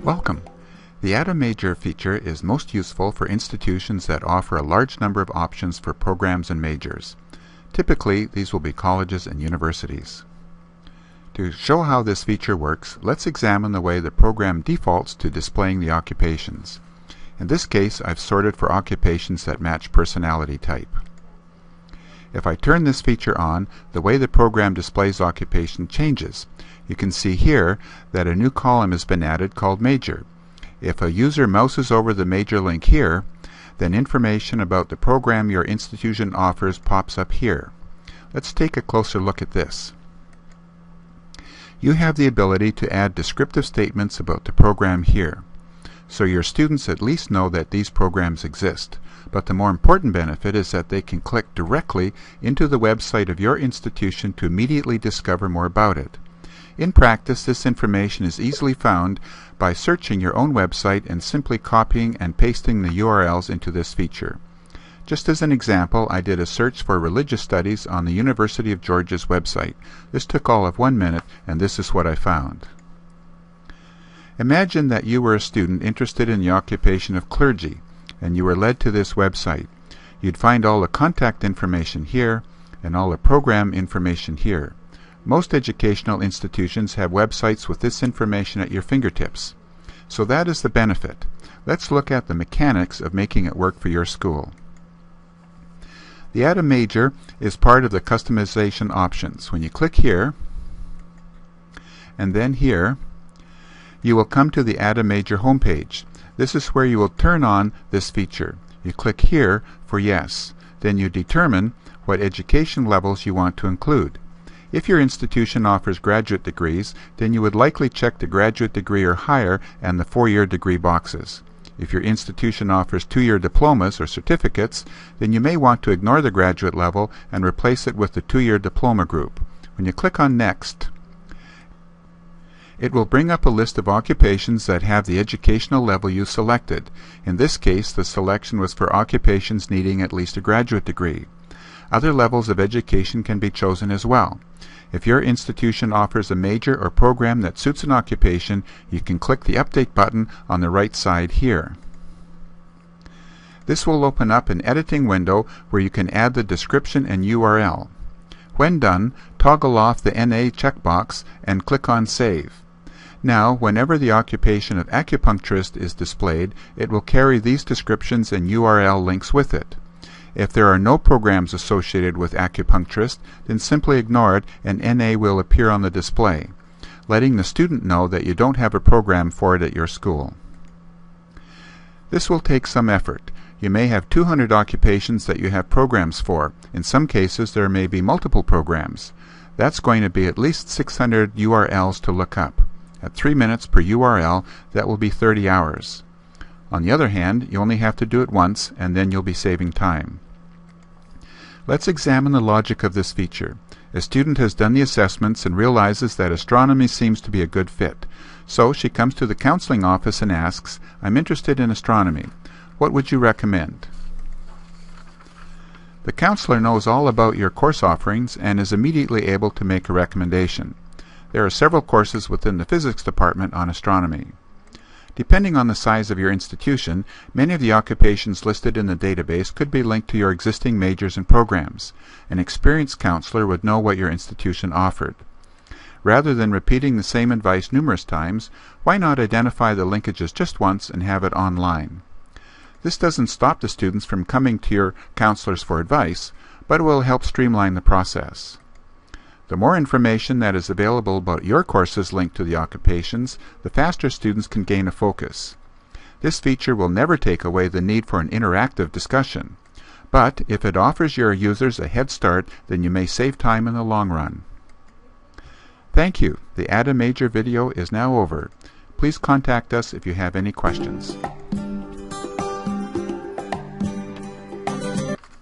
Welcome. The Add a Major feature is most useful for institutions that offer a large number of options for programs and majors. Typically, these will be colleges and universities. To show how this feature works, let's examine the way the program defaults to displaying the occupations. In this case, I've sorted for occupations that match personality type. If I turn this feature on, the way the program displays occupation changes. You can see here that a new column has been added called Major. If a user mouses over the Major link here, then information about the program your institution offers pops up here. Let's take a closer look at this. You have the ability to add descriptive statements about the program here, so your students at least know that these programs exist. But the more important benefit is that they can click directly into the website of your institution to immediately discover more about it. In practice, this information is easily found by searching your own website and simply copying and pasting the URLs into this feature. Just as an example, I did a search for religious studies on the University of Georgia's website. This took all of 1 minute, and this is what I found. Imagine that you were a student interested in the occupation of clergy, and you were led to this website. You'd find all the contact information here, and all the program information here. Most educational institutions have websites with this information at your fingertips. So that is the benefit. Let's look at the mechanics of making it work for your school. The Add a Major is part of the customization options. When you click here, and then here, you will come to the Add a Major homepage. This is where you will turn on this feature. You click here for Yes. Then you determine what education levels you want to include. If your institution offers graduate degrees, then you would likely check the graduate degree or higher and the 4-year degree boxes. If your institution offers 2-year diplomas or certificates, then you may want to ignore the graduate level and replace it with the 2-year diploma group. When you click on Next, it will bring up a list of occupations that have the educational level you selected. In this case, the selection was for occupations needing at least a graduate degree. Other levels of education can be chosen as well. If your institution offers a major or program that suits an occupation, you can click the Update button on the right side here. This will open up an editing window where you can add the description and URL. When done, toggle off the NA checkbox and click on Save. Now, whenever the occupation of acupuncturist is displayed, it will carry these descriptions and URL links with it. If there are no programs associated with acupuncturist, then simply ignore it and NA will appear on the display, letting the student know that you don't have a program for it at your school. This will take some effort. You may have 200 occupations that you have programs for. In some cases, there may be multiple programs. That's going to be at least 600 URLs to look up. At 3 minutes per URL, that will be 30 hours. On the other hand, you only have to do it once, and then you'll be saving time. Let's examine the logic of this feature. A student has done the assessments and realizes that astronomy seems to be a good fit. So she comes to the counseling office and asks, "I'm interested in astronomy. What would you recommend?" The counselor knows all about your course offerings and is immediately able to make a recommendation. There are several courses within the physics department on astronomy. Depending on the size of your institution, many of the occupations listed in the database could be linked to your existing majors and programs. An experienced counselor would know what your institution offered. Rather than repeating the same advice numerous times, why not identify the linkages just once and have it online? This doesn't stop the students from coming to your counselors for advice, but it will help streamline the process. The more information that is available about your courses linked to the occupations, the faster students can gain a focus. This feature will never take away the need for an interactive discussion. But if it offers your users a head start, then you may save time in the long run. Thank you. The Add a Major video is now over. Please contact us if you have any questions.